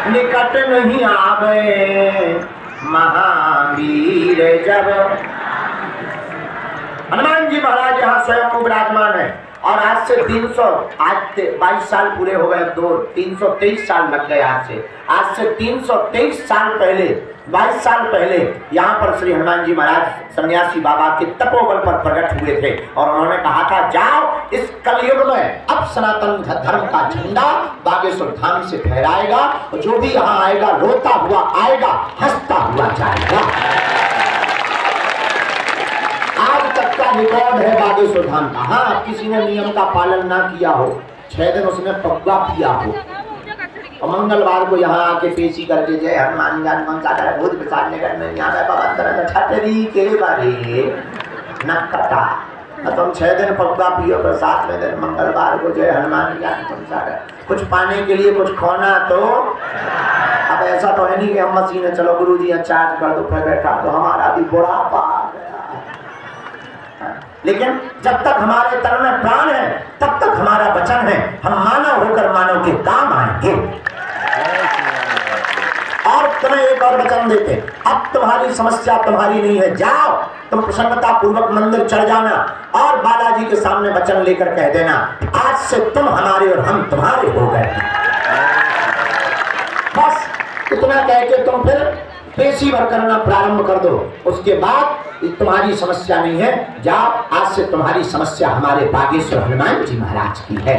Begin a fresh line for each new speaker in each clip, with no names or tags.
निकट नहीं आवे महावीर जब। हनुमान जी महाराज यहाँ स्वयं विराजमान है और आज से 22 साल पूरे हो गए, 323 साल लग गए। आज से 323 साल पहले, 22 साल पहले यहाँ पर श्री हनुमान जी महाराज सन्यासी बाबा के तपोबल पर प्रकट हुए थे और उन्होंने कहा था, जाओ इस कलयुग में अब सनातन धर्म का झंडा बागेश्वर धाम से फहराएगा और जो भी यहाँ आएगा रोता हुआ आएगा, हंसता हुआ जाएगा। आज तक का रिकॉर्ड है बागेश्वर धाम का। हाँ, किसी ने नियम का पालन ना किया हो, 6 दिन उसने पगुआ पिया हो और मंगलवार को यहाँ आके पेशी करके जय हनुमान ज्ञान कौन सा करे भूत पिशाच निकट में यहाँ में पवन छतरी के बारे न कटा। तुम 6 दिन पगुआ पियो तो 7वें दिन मंगलवार को जय हनुमान ज्ञान कौन सा करे। कुछ पाने के लिए कुछ खोना तो अब ऐसा तो है नहीं कि हम मशीन है चलो गुरु जी चार्ज कर दो फिर बैठा तो हमारा भी बुढ़ापा आ गया। लेकिन जब तक हमारे तन में प्राण है तब तक हमारा वचन है, हम मानव होकर मानव के काम आएंगे। और तुम्हें एक और वचन देते, अब तुम्हारी समस्या तुम्हारी नहीं है, जाओ तुम प्रसन्नता पूर्वक मंदिर चढ़ जाना और बालाजी के सामने वचन लेकर कह देना, आज से तुम हमारे और हम तुम्हारे हो गए। बस इतना कह के तुम फिर पेशी भर करना प्रारंभ कर दो। उसके बाद तुम्हारी समस्या नहीं है, जाओ आज से तुम्हारी समस्या हमारे बागेश्वर हनुमान जी महाराज की है,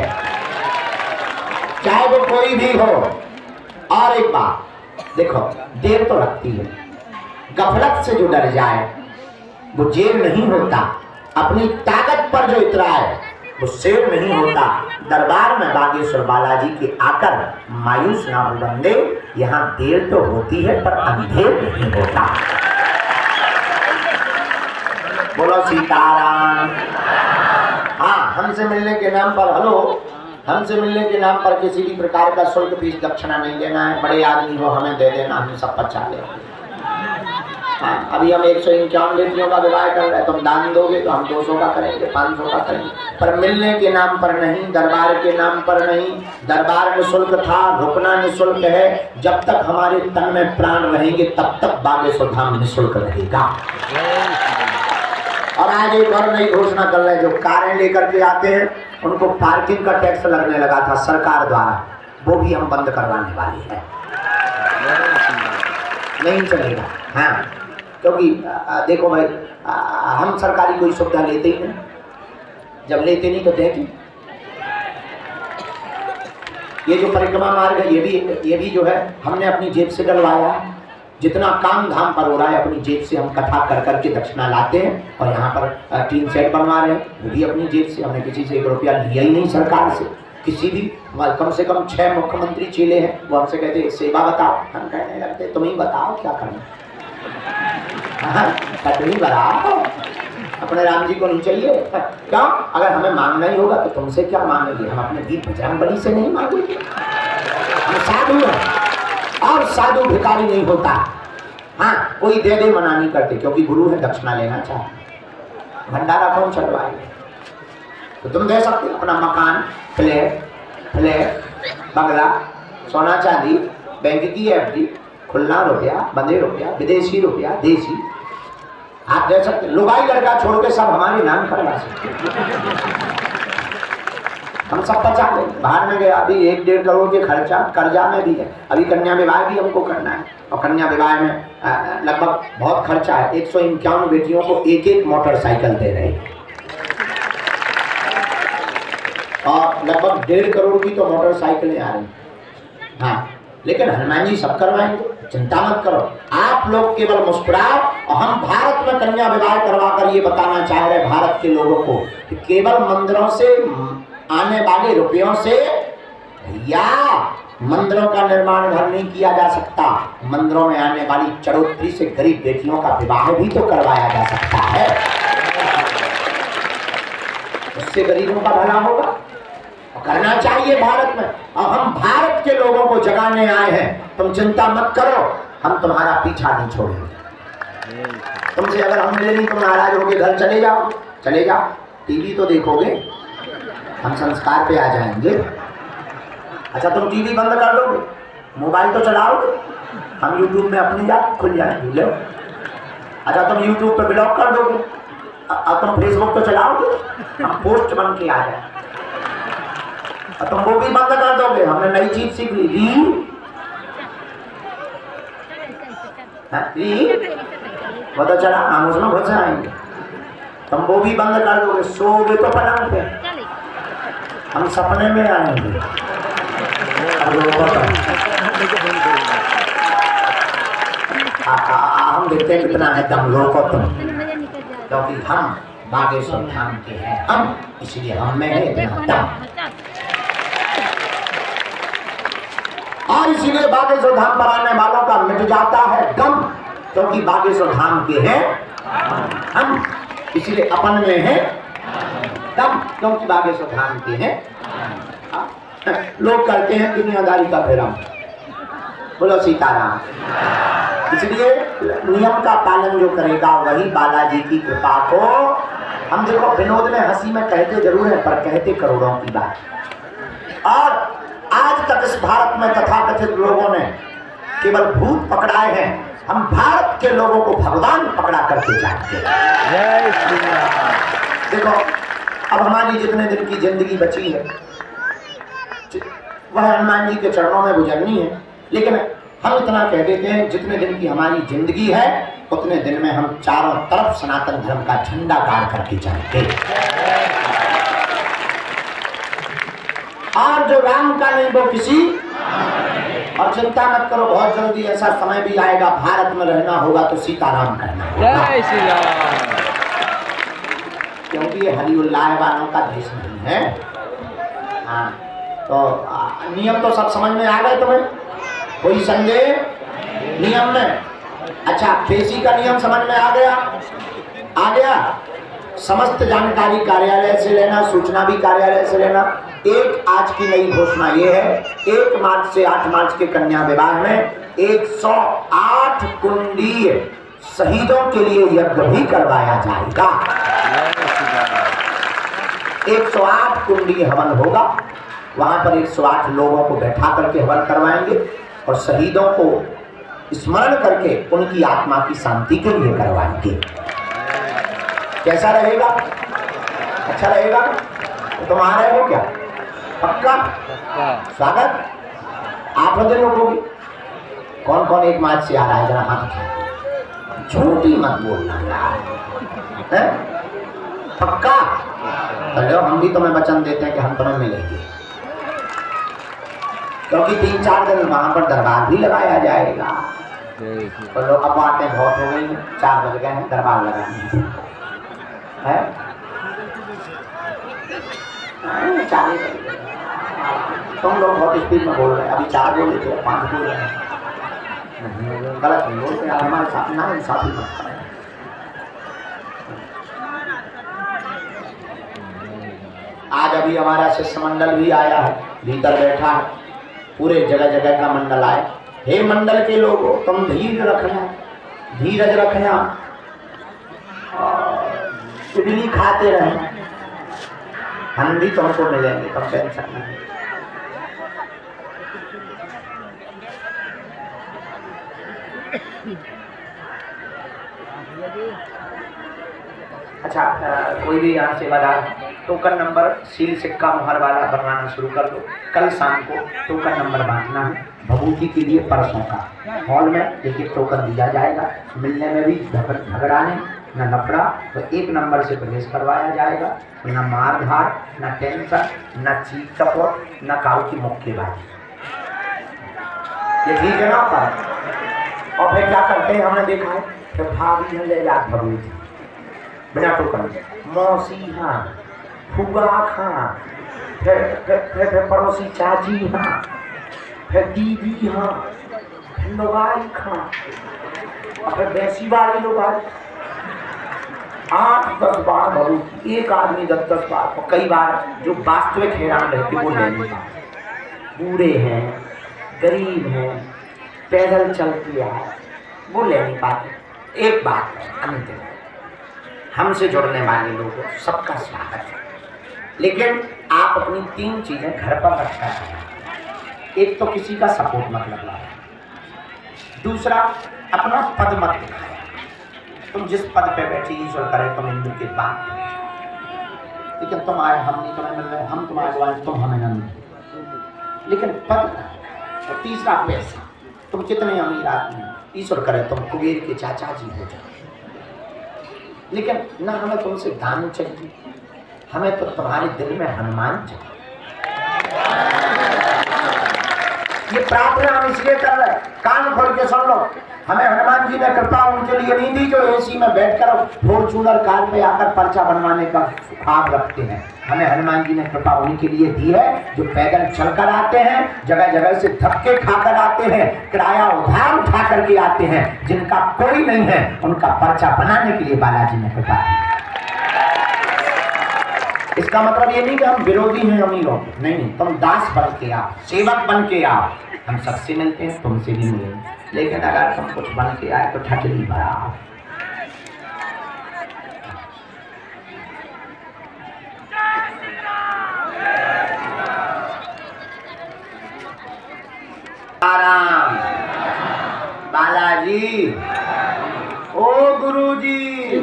चाहे वो कोई भी हो। और एक बात देखो, देर तो लगती है, गफलत से जो डर जाए वो जेर नहीं होता, अपनी ताकत पर जो इतराए वो शेर नहीं होता। दरबार में बागेश्वर बालाजी के आकर मायूस ना हो बंदे, यहाँ देर तो होती है पर अंधेर नहीं होता। बोलो सीताराम। हाँ, हमसे मिलने के नाम पर हमसे मिलने के नाम पर किसी भी प्रकार का शुल्क फीस दक्षिणा नहीं देना है। बड़े आदमी हो हमें दे देना, हम सब पचा ले। हाँ, अभी हम 151 बेटियों का विवाह कर रहे हैं, तुम दान दोगे तो हम 200 का करेंगे, 500 का करेंगे, पर मिलने के नाम पर नहीं, दरबार के नाम पर नहीं। दरबार में शुल्क था, रुकना निःशुल्क है। जब तक हमारे तन में प्राण रहेंगे तब तक बागेश्वर धाम निःशुल्क रहेगा। और आज एक और नई घोषणा कर रहे हैं, जो कारें लेकर के आते हैं उनको पार्किंग का टैक्स लगने लगा था सरकार द्वारा, वो भी हम बंद करवाने वाले हैं, नहीं चलेगा। हाँ, क्योंकि देखो भाई, हम सरकारी कोई सुविधा लेते ही नहीं, जब लेते नहीं तो देखें। ये जो परिक्रमा मार्ग है ये भी जो है हमने अपनी जेब से डलवाया। जितना काम धाम पर हो रहा है अपनी जेब से हम कथा कर करके दक्षिणा लाते हैं और यहाँ पर टीन सेट बनवा रहे हैं, वो भी अपनी जेब से। हमने किसी से 1 रुपया लिया ही नहीं सरकार से। किसी भी कम से कम 6 मुख्यमंत्री चेले हैं, वो हमसे कहते सेवा बताओ, हम कहने लगते तुम ही बताओ क्या करना। कटनी बताओ, अपने राम जी को नहीं चाहिए क्या? अगर हमें मांगना ही होगा तो तुमसे क्या मांगेंगे, हम अपने दीप बजरंगबली से नहीं मांगेंगे। हम साधु हैं और साधु भिखारी नहीं होता। हाँ, कोई दे दे मना नहीं करते, क्योंकि गुरु है, दक्षिणा लेना चाहते। भंडारा कौन चढ़वाएगा? तो तुम दे सकते हो अपना मकान, फ्लैट, बंगला, सोना चांदी, बैंक की एफडी, खुला रुपया, बंधे रुपया, विदेशी रुपया, देसी, आप दे सकते। लुगाई लड़का छोड़ के सब हमारे नाम करवा सकते। हम सब बचा लें। बाहर में गए, अभी 1-1.5 करोड़ के खर्चा कर्जा में भी है। अभी कन्या विवाह भी हमको करना है और कन्या विवाह में लगभग बहुत खर्चा है। 151 बेटियों को 1-1 मोटरसाइकिल दे रहे हैं और लगभग 1.5 करोड़ की तो मोटरसाइकिलें आ रही। हाँ, लेकिन हनुमान जी सब करवाएंगे, चिंता मत करो। आप लोग केवल मुस्कुराओ और हम भारत में कन्या विवाह करवाकर ये बताना चाह रहे भारत के लोगों को कि केवल मंदिरों से आने वाले रुपयों से या मंदिरों का निर्माण घर नहीं किया जा सकता। मंदिरों में आने वाली चढ़ोतरी से गरीब बेटियों का विवाह भी तो करवाया जा सकता है, उससे गरीबों का भला होगा। करना चाहिए भारत में, और हम भारत के लोगों को जगाने आए हैं। तुम चिंता मत करो, हम तुम्हारा पीछा नहीं छोड़ेंगे। तुमसे अगर हम मिले नहीं, तुम नाराज होके घर चले जाओ, टीवी तो देखोगे, हम संस्कार पे आ जाएंगे। अच्छा, तुम टीवी बंद कर दोगे, मोबाइल तो चलाओगे, हम यूट्यूब में अपनी जात खुल जाएंगे। लो अच्छा, तुम यूट्यूब पे ब्लॉक कर दोगे, अब तुम फेसबुक तो चलाओगे, हम पोस्ट बन के आ जाए, और तुम वो भी बंद कर दोगे। हमने नई चीज सीख ली, रील वो तो चला, हम उसमें घुस आएंगे। तुम वो भी बंद कर दोगे, सोओगे तो पलंग पे, हम सपने में आएंगे। हम देखते हैं कितना है दम लोगों को तुम, क्योंकि हम बागेश्वर धाम के हैं, हम इसलिए हम में है इतना दम, और इसीलिए बागेश्वर धाम पर आने वालों का मिट जाता है गम, क्योंकि बागेश्वर धाम के हैं हम, इसलिए अपन में है दम, क्योंकि बागेश्वर धाम के हैं। लोग करते हैं दुनियादारी का भ्रम, बोलो सीताराम। इसलिए नियम का पालन जो करेगा वही बालाजी की कृपा को, हम देखो विनोद में हंसी में कहते जरूर है, पर कहते करोड़ों की बात। और आज तक इस भारत में तथाकथित लोगों ने केवल भूत पकड़ाए हैं, हम भारत के लोगों को भगवान पकड़ा करके जानते हैं। देखो अब हमारी जितने दिन की जिंदगी बची है वह हनुमान जी के चरणों में गुजरनी है, लेकिन हम इतना कह देते हैं जितने दिन की हमारी जिंदगी है उतने दिन में हम चारों तरफ सनातन धर्म का झंडा गाड़ करके जाएंगे। और जो राम का नहीं वो किसी, और चिंता मत करो, बहुत जल्दी ऐसा समय भी आएगा, भारत में रहना होगा तो सीताराम कहना होगा, क्योंकि ये हरि उल्लाह वालों का देश नहीं है। हाँ, तो नियम तो सब समझ में आ गए तुम्हें, कोई संदेह नियम में? अच्छा, फेसी का नियम समझ में आ गया? आ गया। समस्त जानकारी कार्यालय से लेना, सूचना भी कार्यालय से लेना। एक आज की नई घोषणा ये है, 1 मार्च से 8 मार्च के कन्या विवाह में 108 कुंडीय शहीदों के लिए यज्ञ भी करवाया जाएगा। 108 कुंडीय हवन होगा, वहां पर 108 लोगों को बैठा करके हवन करवाएंगे और शहीदों को स्मरण करके उनकी आत्मा की शांति के लिए करवाएंगे। कैसा रहेगा? अच्छा रहेगा? तो तुम आ रहे हो क्या? पक्का स्वागत। 8 बजे लोग होगी। कौन कौन 1 मार्च से आ रहा है? जरा हाथ उठाओ, झूठी मत बोलना यार, पक्का? चलो हम भी तुम्हें वचन देते हैं कि हम तुम्हें मिलेंगे, क्योंकि 3-4 दिन वहां पर दरबार भी लगाया जाएगा। तो लोग अब बातें बहुत हो गई, 4 बज गए हैं, दरबार लगाने है। 4 ही बज गए, तुम लोग बहुत स्पीड में बोल रहे हैं, अभी 4 बोले थे, 5 बोल रहे हैं, गलत नहीं बोलते, हमारे साथ ना इंसाफी मत करें। आज अभी हमारा शिष्यमंडल भी आया है, भीतर बैठा है, पूरे जगह जगह का मंडल आए। हे मंडल के लोगों, तुम धीरज रखना, धीरज रखना, इडली खाते रहना, हम भी तुमको मिलेंगे, तुम टेंशन नहीं। अच्छा, कोई भी यहाँ से बता, टोकन नंबर सील सिक्का मुहर वाला बनाना शुरू कर दो। कल शाम को टोकन नंबर बांटना है भभूति के लिए, परसों का हॉल में एक टोकन दिया जाएगा। मिलने में भी झगड़ा नहीं, न लफड़ा, तो 1 नंबर से प्रवेश करवाया जाएगा। न मारधाड़, न टेंशन, न चीख चपोट, न काऊ की मुक्केबाजी। ये ठीक है ना? और फिर क्या करते हैं हमने देखा है, फिर भाभी ले जा भभूति बिना टोकन, मौसी हाँ, फुआ खां, फिर पड़ोसी चाची हाँ, फिर दीदी हाँ, फिर लोगाई खां, और फिर बैसी वाली लोगाई। 8-10 बार भभूति, एक आदमी 10-10 बार। और कई बार जो वास्तविक हैरान रहते वो ले नहीं पाते, बूढ़े हैं, गरीब हैं, पैदल चल के आए, वो ले नहीं पाते। एक बात अंतिम, हमसे जुड़ने वाले लोगों सबका स्वागत है, लेकिन आप अपनी 3 चीजें घर पर रखना चाहिए। एक तो किसी का सपोर्ट मत लगवाओ, दूसरा अपना पद मत दिखाओ। तुम जिस पद पे बैठी ईश्वर करे तुम इंद्र के बाप, लेकिन तुम आए हम नहीं तुम्हें मिल रहे, हम तुम्हारे आए तुम हमें न मिल, लेकिन पद। और तीसरा पैसा, तुम कितने अमीर आदमी, ईश्वर करे तुम कुबेर के चाचा जी हो जाओ, लेकिन ना हमें तुमसे दान चाहिए, हमें तो तुम्हारे दिल में हनुमान चाहिए। ये प्रार्थना हम इसलिए कर रहे हैं, कान खोल के सुन लो। हमें हनुमान जी ने कृपा उनके लिए नहीं दी जो एसी में बैठकर फॉर्च्यूनर कार पे आकर पर्चा बनवाने का ख्वाब रखते हैं। हमें हनुमान जी ने कृपा उन्हीं के लिए दी है जो पैदल चलकर आते हैं, जगह जगह से धक्के खाकर आते हैं, किराया उधार उठा करके आते हैं, जिनका कोई नहीं है उनका पर्चा बनाने के लिए बालाजी ने कृपा दी। इसका मतलब ये नहीं कि हम विरोधी हैं अमीरों, नहीं, तुम दास बन के आओ, सेवक बन के आओ, हम सबसे मिलते हैं, तुमसे भी मिलेंगे, लेकिन अगर तुम कुछ बन के आए तो ठटली भराओ। आराम बालाजी, ओ गुरुजी,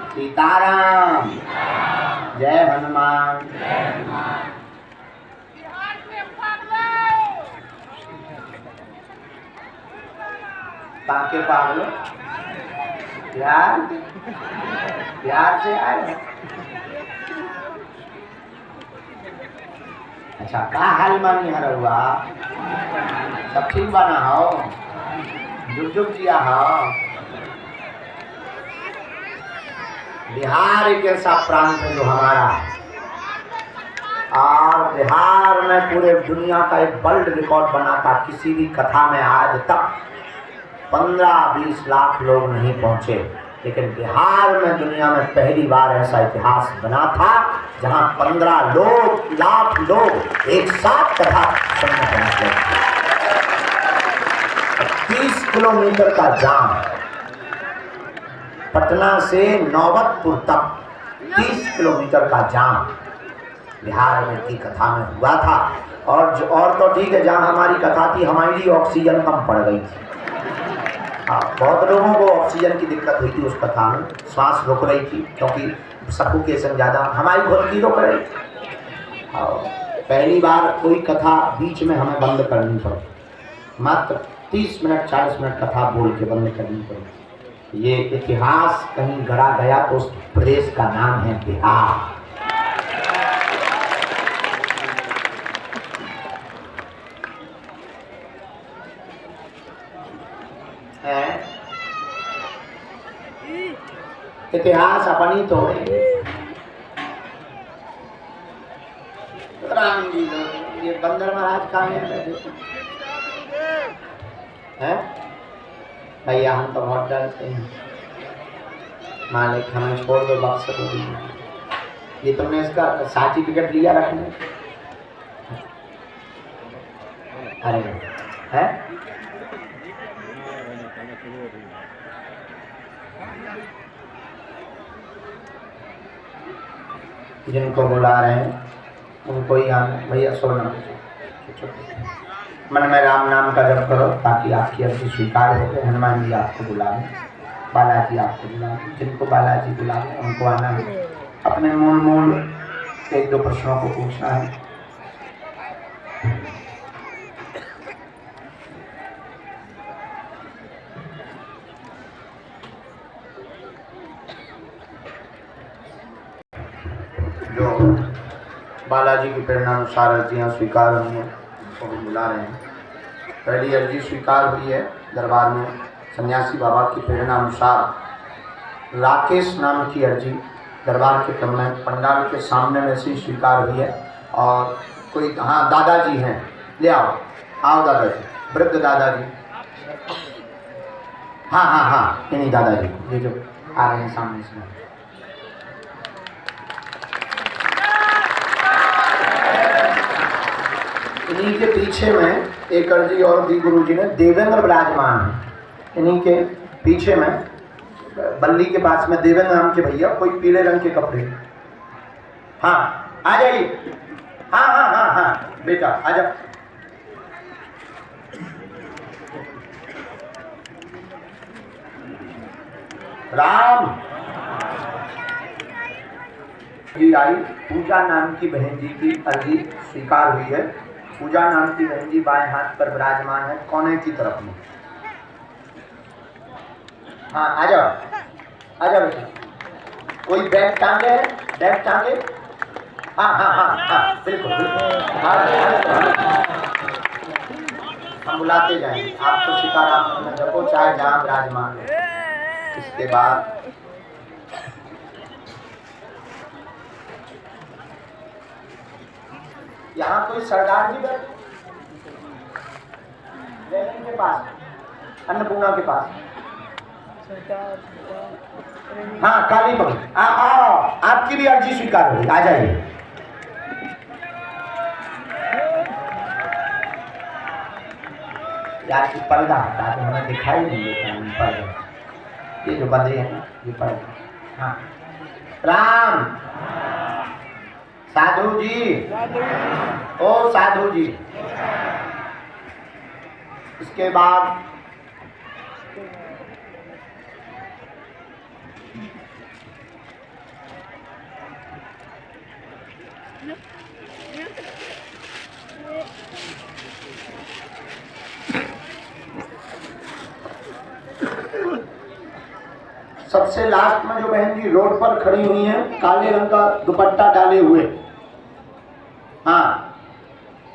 सीताराम, जय हनुमान। काके पागलो, बिहार से आए हैं। अच्छा, का हाल मानी हर हुआ, सब ठीक बना हो, जुग जुग जिया हो। बिहार एक ऐसा प्रांत है जो हमारा है, और बिहार में पूरे दुनिया का एक वर्ल्ड रिकॉर्ड बना था। किसी भी कथा में आज तक 15-20 लाख लोग नहीं पहुंचे, लेकिन बिहार में दुनिया में पहली बार ऐसा इतिहास बना था जहां 15 लाख लोग एक साथ कथा सुनने पहुंचे। 30 किलोमीटर का जाम, पटना से नौबतपुर तक 30 किलोमीटर का जाम बिहार में की कथा में हुआ था। और तो ठीक है, जहाँ हमारी कथा थी हमारे लिए ऑक्सीजन कम पड़ गई थी। बहुत लोगों को ऑक्सीजन की दिक्कत हुई थी उस कथा में, सांस रुक रही थी क्योंकि सफोकेशन ज़्यादा, हमारी खुद की रुक रही थी। और पहली बार कोई कथा बीच में हमें बंद करनी पड़ी, मात्र 30 मिनट 40 मिनट कथा बोल के बंद करनी पड़ी। ये इतिहास कहीं गढ़ा गया तो उस प्रदेश का नाम है बिहार। इतिहास अपनी तोड़े, राम जी लोग, ये बंदर महाराज कहाँ हैं? भैया हम तो बहुत डरते हैं, मालिक हमें छोड़ दो, बख्श दो। ये तुमने इसका सर्टिफिकेट लिया रखने? अरे है जिनको बुला रहे हैं उनको ही आना। भैया सोना मन में राम नाम का जप करो ताकि आपकी अर्जी स्वीकार हो। हनुमान जी आपको बुला लें, बालाजी आपको बुला लें, जिनको बालाजी बुला लें उनको आना है। अपने मूल 1-2 प्रश्नों को पूछना है। जो बालाजी की प्रेरणानुसार अर्जियाँ स्वीकार हुई हैं उनको हम बुला रहे हैं। पहली अर्जी स्वीकार हुई है दरबार में सन्यासी बाबा की प्रेरणानुसार। राकेश नाम की अर्जी दरबार के क्रम में पंडाल के सामने में से स्वीकार हुई है। और कोई, हाँ दादाजी हैं, ले आओ, आओ दादाजी, वृद्ध दादाजी, हाँ इन्हीं दादाजी, ये जो आ रहे हैं सामने से। इन्हीं के पीछे में एक अर्जी और दी गुरुजी ने, देवेंद्र विराजमान है इन्हीं के पीछे में, बल्ली के पास में देवेंद्र नाम के भैया, कोई पीले रंग के कपड़े। हाँ आ जाइए, हाँ बेटा आ जाओ, राम जी आई। पूजा नाम की बहन जी की अर्जी स्वीकार हुई है। पूजा नाम की बहन जी बाएं हाथ पर विराजमान है, कोने की तरफ में। हाँ आ जाओ, आ जाओ बेटा। कोई बैग टांगे है? बैग टांगे? हाँ हाँ हाँ हाँ बिल्कुल बिल्कुल। हम बुलाते जाएंगे आपको। सीताराम में जपो चाहे जहाँ विराजमान हो। इसके बाद यहाँ कोई सरदार जी बैठे के पास, अन्नपूर्णा के पास। हाँ काली पगड़ी, आओ आपकी भी अर्जी स्वीकार होगी, आ जाइए। यार की पर्दा हटा तो हमें दिखाई नहीं देता पर्दा, ये जो बंदे हैं ये पर्दा। हाँ राम साधु जी, ओ साधु जी। इसके बाद सबसे लास्ट में जो बहन जी रोड पर खड़ी हुई हैं, काले रंग का दुपट्टा डाले हुए, हाँ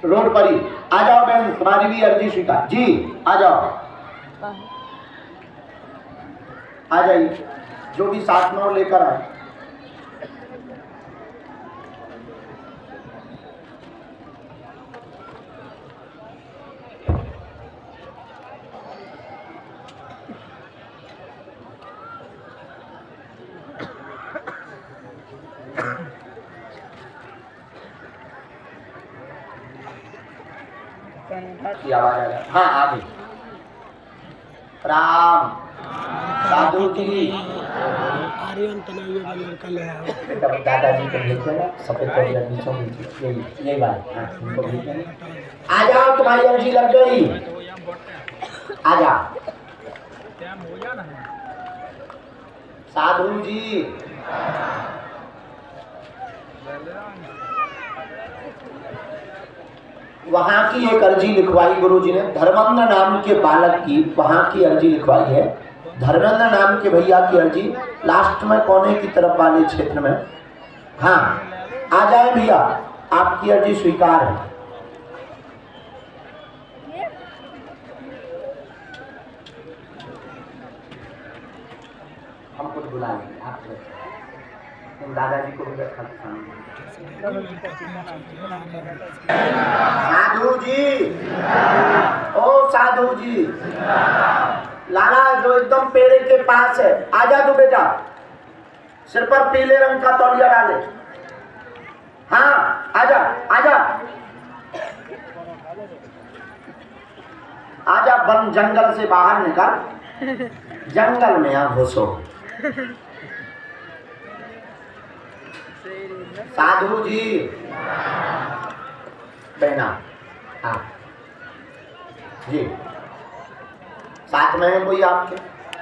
रोड पर ही। आ जाओ बहन, तुम्हारी भी अर्जी स्वीकार जी, आ जाओ, आ जाइए। जो भी साथ में हो लेकर आए। की आवाज आ रही है। हाँ आ गई। राम साधु जी, दादाजी को भेजते ना सफेद कपड़े बीचों बीच, यही बात। आ जाओ तुम्हारी अर्जी लग गई, आ जाओ साधु जी। वहां की एक अर्जी लिखवाई गुरुजी ने, धर्मेंद्र नाम के बालक की वहां की अर्जी लिखवाई है। धर्मेंद्र नाम के भैया की अर्जी लास्ट में कोने की तरफ वाले क्षेत्र में। हाँ आ जाए भैया, आपकी अर्जी स्वीकार है। हम कुछ बुला लेंगे आप दादाजी को भी रखा। साधु जी, ओ साधु जी, लाला जो एकदम पेड़े के पास है, आजा तू बेटा। सिर पर पीले रंग का तौलिया डाले। हाँ आजा आजा आजा, वन जंगल से बाहर निकल, जंगल में आ घुसो। साधु जी बहना, हाँ जी, साथ में है कोई आपके?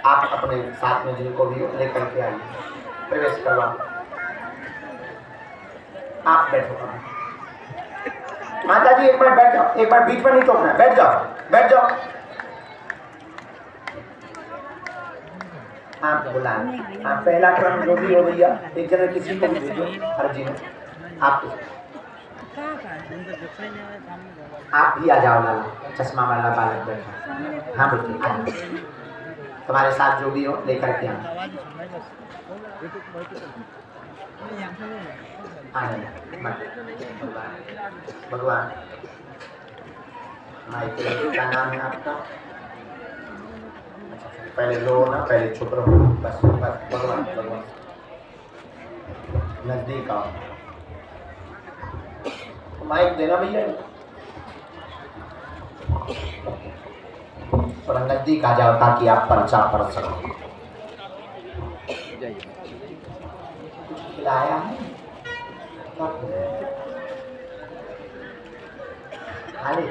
आप अपने साथ में जिनको भी लेकर के आइए, प्रवेश करवा। आप बैठो माता जी, एक बार बैठ जाओ, एक बार बीच में नहीं टोकना, बैठ जाओ बैठ जाओ। आप बुला, आप पहला क्रम जो भी हो भैया, एक जगह किसी को भी भेजो अर्जी में। आप भी आ जाओ लाला, चश्मा वाला बालक बैठा। हाँ बेटी आ जाओ, तुम्हारे साथ जो भी हो लेकर के आना। भगवान क्या नाम है आपका? पहले लो ना, पहले चुप रहो, बस बस। भगवान भगवान नजदीक आओ, माइक देना भैया, थोड़ा नजदीक आ जाओ ताकि आप पर्चा पढ़ सको। खिलाया है खाली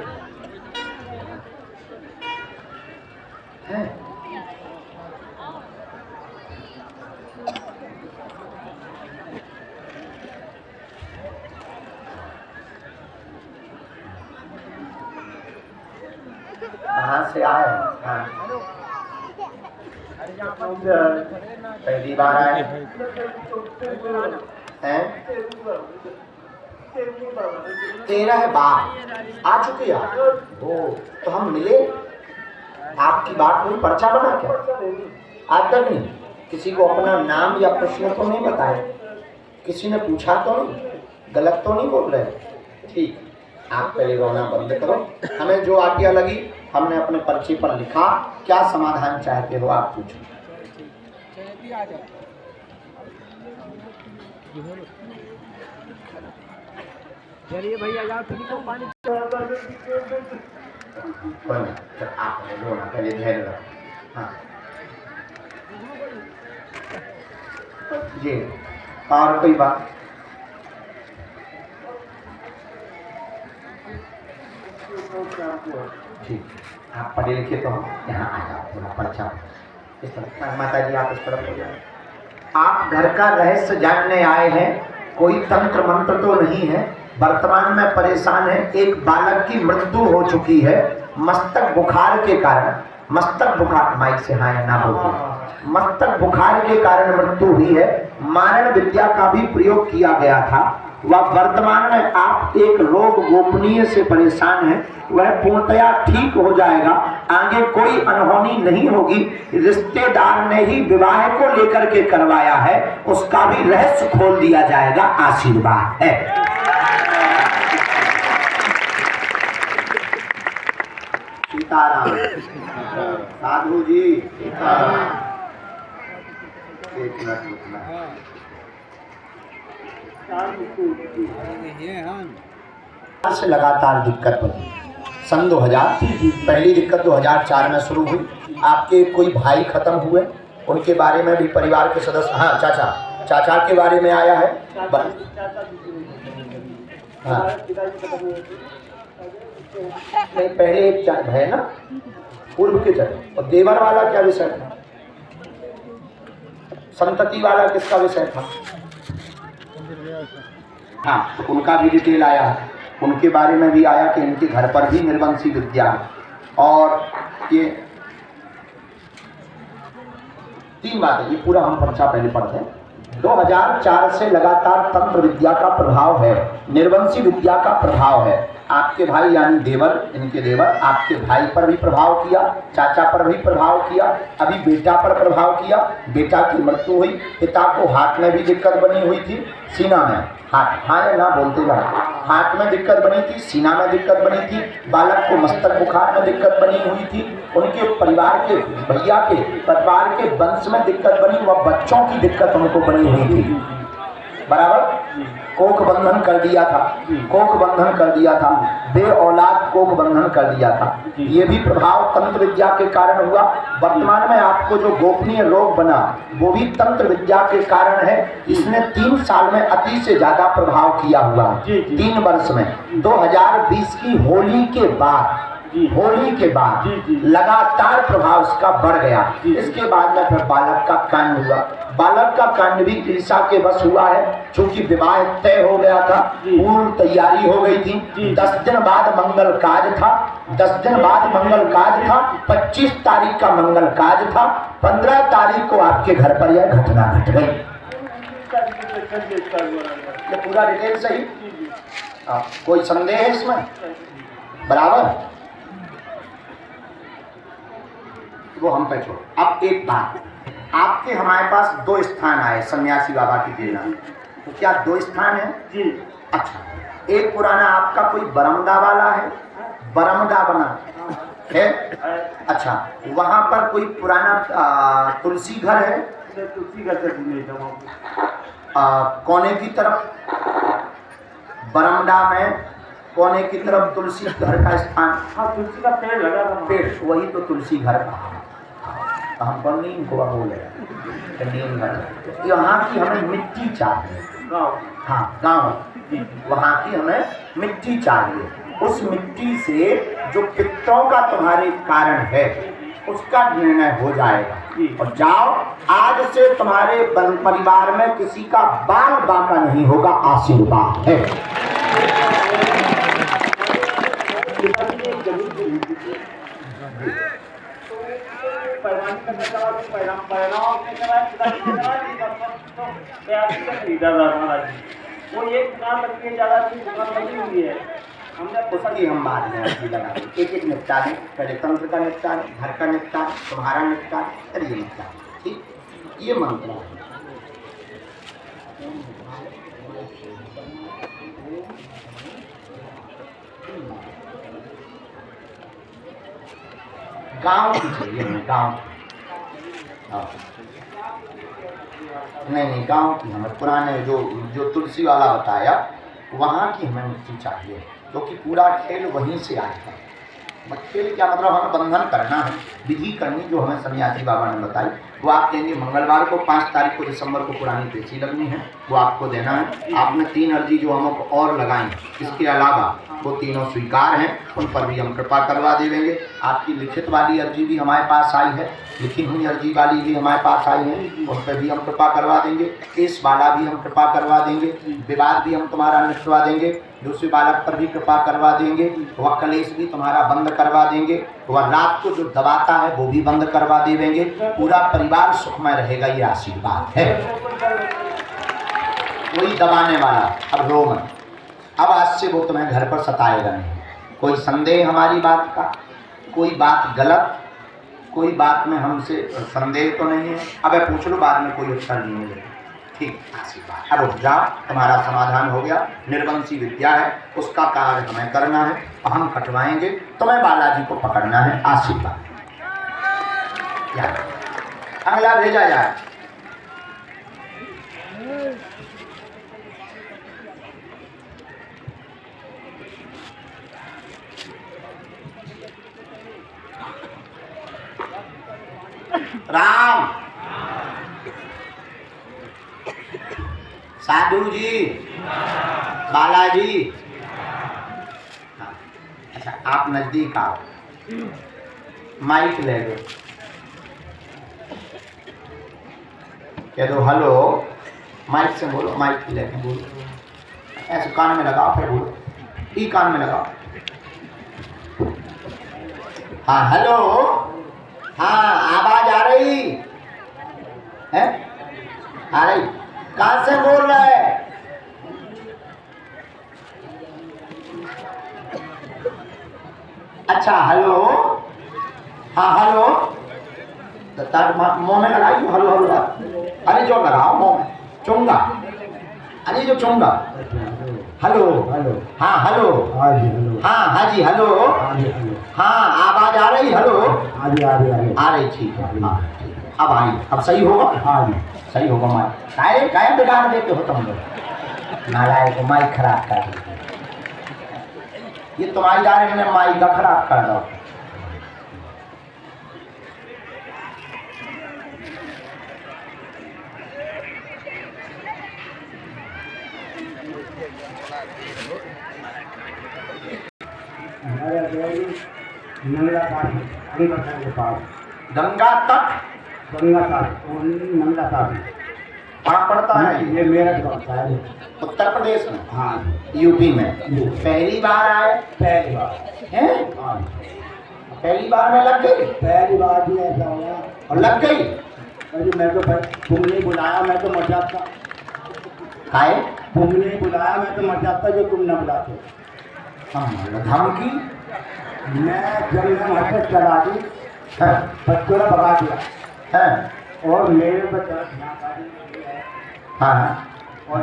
है। कहाँ से आए? हाँ। पहली बार आए हैं? 13 बार आ चुके आप? ओ, तो हम मिले, आपकी बात हुई, पर्चा बना क्या? आज तक नहीं किसी को अपना नाम या प्रश्न तो नहीं बताए, किसी ने पूछा तो नहीं, गलत तो नहीं बोल रहे? ठीक, आप पहले रोना बंद करो। हमें जो आज्ञा लगी हमने अपने पर्चे पर लिखा। क्या समाधान चाहते हो आप पूछो।
चलिए भैया जाओ को पानी।
आपने रोना पहले धैर्य रखो। हाँ जी, और कोई बात? ठीक, आप पढ़े लिखे तो यहाँ आ जाओ, थोड़ा पर्चा इस तरफ। माता जी आप इस तरफ हो जाए। आप घर का रहस्य जानने आए हैं, कोई तंत्र मंत्र तो नहीं है। वर्तमान में परेशान है, एक बालक की मृत्यु हो चुकी है मस्तक बुखार के कारण। मस्तक बुखार, माइक से हाँ या ना बोलते, मस्तक बुखार के कारण मृत्यु हुई है। मारण विद्या का भी प्रयोग किया गया था। वह वर्तमान में आप एक रोग गोपनीय से परेशान है, वह पूर्णतया ठीक हो जाएगा। आगे कोई अनहोनी नहीं होगी। रिश्तेदार ने ही विवाह को लेकर के करवाया है, उसका भी रहस्य खोल दिया जाएगा। आशीर्वाद है। सीताराम। साधु जी एक मिनट रुकना। से लगातार दिक्कत बनी। सन 2000, पहली दिक्कत 2004 में शुरू हुई। आपके कोई भाई खत्म हुए, उनके बारे में भी परिवार के सदस्य, हाँ चाचा के बारे में आया है। हाँ नहीं, पहले एक है ना पूर्व के चले। और देवर वाला क्या विषय था? संतति वाला किसका विषय था? हाँ, तो उनका भी डिटेल आया है। उनके बारे में भी आया कि इनके घर पर भी निर्वंशी विद्या है। और ये 3 बातें, ये पूरा हम पर्चा पहले पढ़ते हैं। 2004 से लगातार तंत्र विद्या का प्रभाव है, निर्वंशी विद्या का प्रभाव है। आपके भाई यानी देवर, इनके देवर आपके भाई पर भी प्रभाव किया, चाचा पर भी प्रभाव किया, अभी बेटा पर प्रभाव किया। बेटा की मृत्यु हुई। पिता को हाथ में भी दिक्कत बनी हुई थी, सीना में, हाथ, हाँ या ना बोलते जाए, हाथ में दिक्कत बनी थी, सीना में दिक्कत बनी थी। बालक को मस्तक बुखार में दिक्कत बनी हुई थी। उनके परिवार के, भैया के परिवार के वंश में दिक्कत बनी, वह बच्चों की दिक्कत उनको बनी हुई थी। बराबर, कोख बंधन कर दिया था, कोख बंधन कर दिया था, बे औलाद कोख बंधन कर दिया था। ये भी प्रभाव तंत्र विद्या के कारण हुआ। वर्तमान में आपको जो गोपनीय रोग बना वो भी तंत्र विद्या के कारण है। इसने 3 साल में अति से ज्यादा प्रभाव किया हुआ है। 3 वर्ष में 2020 की होली के बाद लगातार प्रभाव इसका बढ़ गया। इसके बाद में फिर बालक का कांड हुआ। बालक का कांड भी ईर्षा के बस हुआ है, क्योंकि विवाह तय हो गया था, पूर्ण तैयारी हो गई थी। 10 दिन बाद मंगल काज था, 10 दिन बाद मंगल काज था, 25 तारीख का मंगल काज था, 15 तारीख को आपके घर पर यह घटना घट गई। ये पूरा डिटेल सही? कोई संदेह है इसमें? बराबर, वो हम पे छोड़ो। अब एक बात, आपके हमारे पास 2 स्थान आए सन्यासी बाबा की प्रेरणा। तो क्या 2 स्थान है जी? अच्छा, एक पुराना आपका कोई बरमदा वाला है, बरमदा बना है। अच्छा, वहाँ पर कोई पुराना तुलसी घर है? तुलसी घर से कोने की तरफ बरमदा में कोने की तरफ तुलसी घर का स्थान। हाँ, तुलसी का पेड़ लगा था, पेड़, वही तो तुलसी घर का। हम पर नीम को बोले नीम घर। यहाँ की हमें मिट्टी चाहिए, हाँ गाँव, वहाँ की हमें मिट्टी चाहिए। उस मिट्टी से जो पितरों का तुम्हारे कारण है उसका निर्णय हो जाएगा। और जाओ, आज से तुम्हारे परिवार में किसी का बाल बांका नहीं होगा। आशीर्वाद है।
पैरवानी करने के बाद पैराव के बाद वो एक दुकान लगती है, ज़्यादा अच्छी दुकान लगी हुई है। हमने
उसकी हम बाद में अर्जी लगा दें, एक एक निपटा दें। पहले तंत्र का निपटा दें, घर का निपटा दें, तुम्हारा निपटा दें, फिर ये निपटा दें। ठीक, ये मंत्र है। गांव की चाहिए हमें, गांव नहीं गांव की हमें, पुराने जो तुलसी वाला बताया वहाँ की हमें मिट्टी चाहिए, क्योंकि पूरा खेल वहीं से आया है। खेल क्या मतलब, हमें बंधन करना है, विधि करनी जो हमें सन्यासी बाबा ने बताई वो आप देंगे। मंगलवार को 5 तारीख को दिसंबर को पुरानी पेशी लगनी है, वो आपको देना है। आपने 3 अर्जी जो हमको और लगाई, इसके अलावा वो तीनों स्वीकार हैं, उन पर भी हम कृपा करवा देंगे। आपकी लिखित वाली अर्जी भी हमारे पास आई है, लिखी हुई अर्जी वाली भी हमारे पास आई है, उन पर भी हम कृपा करवा देंगे। केस वाला भी हम कृपा करवा देंगे, विवाद भी हम तुम्हारा निपटवा देंगे, दूसरे बालक पर भी कृपा करवा देंगे, वह कलेश भी तुम्हारा बंद करवा देंगे, वह रात को जो दबाता है वो भी बंद करवा देंगे। पूरा परिवार सुखमय रहेगा, ये आशीर्वाद है। कोई दबाने वाला अब रो मत, अब आज से वो तुम्हें घर पर सताएगा नहीं। कोई संदेह हमारी बात का, कोई बात गलत, कोई बात में हमसे संदेह तो नहीं है, अब पूछ लो, बाद में कोई उत्तर नहीं मिलेगा। ठीक, आशीर्वाद। अब उठ जाओ, तुम्हारा समाधान हो गया। निर्वंशी विद्या है, उसका कार्य हमें करना है, हम कटवाएंगे, तुम्हें बालाजी को पकड़ना है। आशीर्वाद। अगला भेजा जाए। राम साधु जी, बालाजी, अच्छा आप नजदीक आओ, माइक ले लो, कह दो हेलो, माइक से बोलो, माइक लेके बोलो, ऐसे कान में लगाओ, फिर बोलो, ई कान में लगाओ। हाँ हेलो, हाँ आवाज आ रही है? आ रही? कहाँ से बोल रहे हैं? अच्छा हेलो, हाँ हेलो, मुँह में लगाइए, हेलो हेलो, अरे जो लगाओ मुँह में, चुंगा, अरे जो चुंगा, हेलो हेलो, हाँ हेलो, हाँ हाँ जी हेलो, हाँ आवाज आ रही, हेलो आ रही, ठीक है, हाँ अब आई, अब सही होगा, हाँ सही होगा। माइक काय बिगाड़ देते हो तुम लोग, नालायक को माइक खराब कर देते, ये तुम्हारी डायरेक्ट ने माइक का खराब कर दो।
नंगला घाट के पास,
गंगा तट,
नंगला घाट
कहाँ पड़ता है?
ये मेरठ पड़ता है,
उत्तर प्रदेश में,
हाँ
यूपी में। पहली बार आए?
पहली बार
हैं?
हाँ,
पहली बार में लग गई?
पहली बार भी ऐसा हुआ
और लग गई?
अरे मैं तो तुमने बुलाया, मैं तो मर जाता।
खाए?
तुमने बुलाया, मैं तो मर जाता जो तुम न बुलाते।
धमकी?
मैं जब मैं हरकत चला दी, बच्चों ने भगा दिया
है
और मेरे बच्चा
हाँ और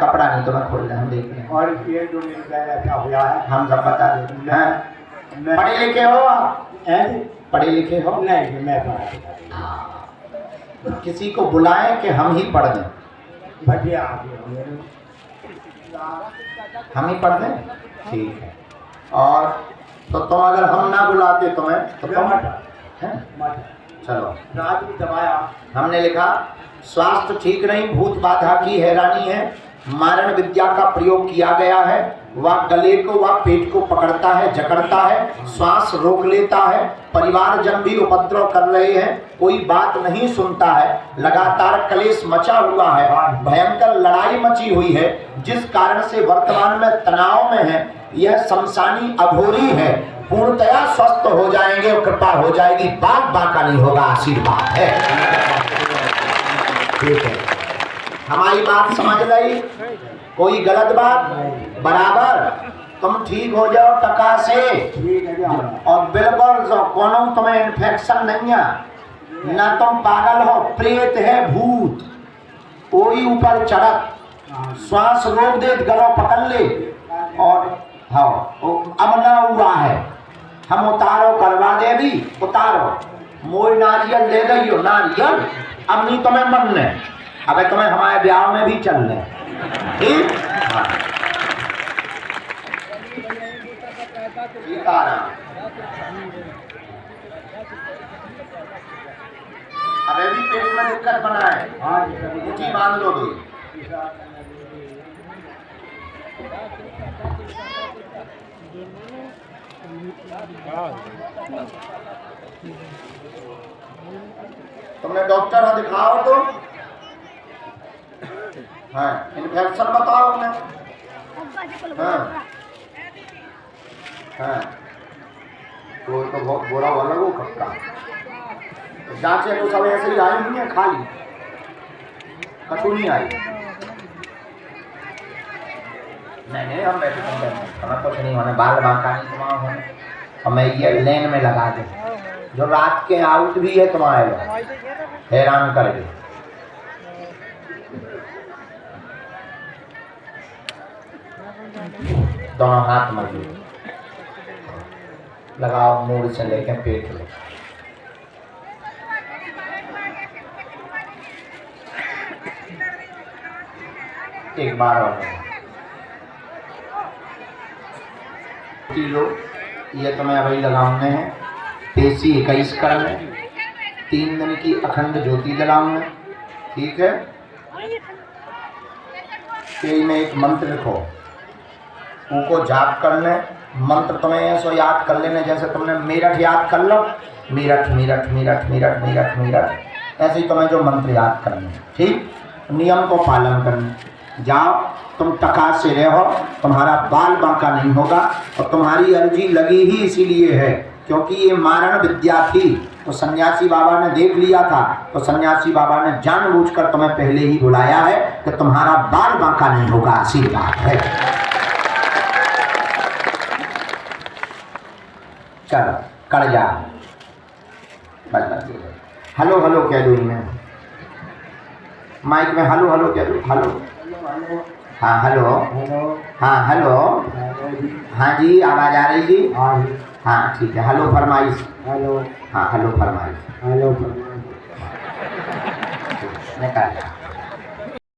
कपड़ा नहीं तो मैं खोल रहा हूँ, देख रहे हैं।
और ये जो मेरे साथ ऐसा हुआ है,
हम सब बता देते हैं। पढ़े लिखे हो आप? पढ़े लिखे हो?
नहीं, मैं पढ़ा।
किसी को बुलाएं कि हम ही पढ़ दें?
भटिया
हम ही पढ़ दें, ठीक है। और तो तुम अगर हम ना बुलाते तुम्हें तो तुम हैं? चलो
रात भी दबाया,
हमने लिखा स्वास्थ्य ठीक नहीं, भूत बाधा की हैरानी है, मारण विद्या का प्रयोग किया गया है, वह गले को व पेट को पकड़ता है, जकड़ता है, श्वास रोक लेता है, परिवारजन भी उपद्रव कर रहे हैं, कोई बात नहीं सुनता है, लगातार कलेश मचा हुआ है, भयंकर लड़ाई मची हुई है, जिस कारण से वर्तमान में तनाव में है, यह शमशानी अघोरी है, पूर्णतया स्वस्थ हो जाएंगे और कृपा हो जाएगी, बात बाका नहीं होगा, आशीर्वाद है। ठीक है, हमारी बात समझ रही? कोई गलत बात? बराबर। तुम ठीक हो जाओ टका से,
ठीक है जी।
और बिल्कुल कोनो तुम्हें इन्फेक्शन नहीं है, ना तुम पागल हो, प्रेत है, भूत कोई ऊपर चढ़त, श्वास रोक दे, गलो पकड़ ले, और हाँ अब ना हुआ है, हम उतारो करवा दे भी, उतारो मोई नारियल ले लियो, नारियल अब नहीं तुम्हें मनने, अब तुम्हें हमारे ब्याह में भी चलने, ठीक? हाँ। अबे भी पेट में दिक्कत बना है,
हाँ
मुट्ठी बांध लो दो। तुमने डॉक्टर को दिखाओ तो, हाँ इन्फेक्शन बताओ उन्हें, हाँ हाँ तो बहुत बुरा वाला वो कक्का, जांचे तो सब ऐसे ही आई नहीं है, खाली कछु नहीं आई। नहीं हम बैठे हमें कुछ नहीं होने, बाल बांका नहीं तुम्हारा होने, हमें ये लेन में लगा दे, जो रात के आउट भी है तुम्हारे हैरान कर दे। दोनों हाथ मजबूत लगाओ, मूड से लेके पेट ले, एक बार और लो, ये तुम्हें अभी लगाने हैं, पेशी 21 करने, 3 दिन की अखंड ज्योति जलाऊंगा, ठीक है? पेज में एक मंत्र लिखो, उनको जाप करने, मंत्र तुम्हें ऐसा याद कर लेने जैसे तुमने मेरठ याद कर लो, मेरठ मेरठ मेरठ मेरठ मेरठ मेरठ, ऐसे ही तुम्हें जो मंत्र याद करने, ठीक? नियम को पालन करने, जाओ तुम टका से रहो, तुम्हारा बाल बांका नहीं होगा, और तुम्हारी अर्जी लगी ही इसीलिए है क्योंकि ये मारण विद्या थी, तो सन्यासी बाबा ने देख लिया था, तो सन्यासी बाबा ने जानबूझकर तुम्हें पहले ही बुलाया है कि तुम्हारा बाल बांका नहीं होगा, आशीर्वाद है। चलो कर जा, हेलो हेलो कह दो, इन्हें माइक में हेलो हेलो कह दो, हेलो हाँ हेलो, हाँ हेलो, हाँ जी आवाज़ आ रही जी, हाँ ठीक है, हेलो फरमाइश,
हेलो,
हाँ हेलो फरमाइश,
हेलो,
निकाल।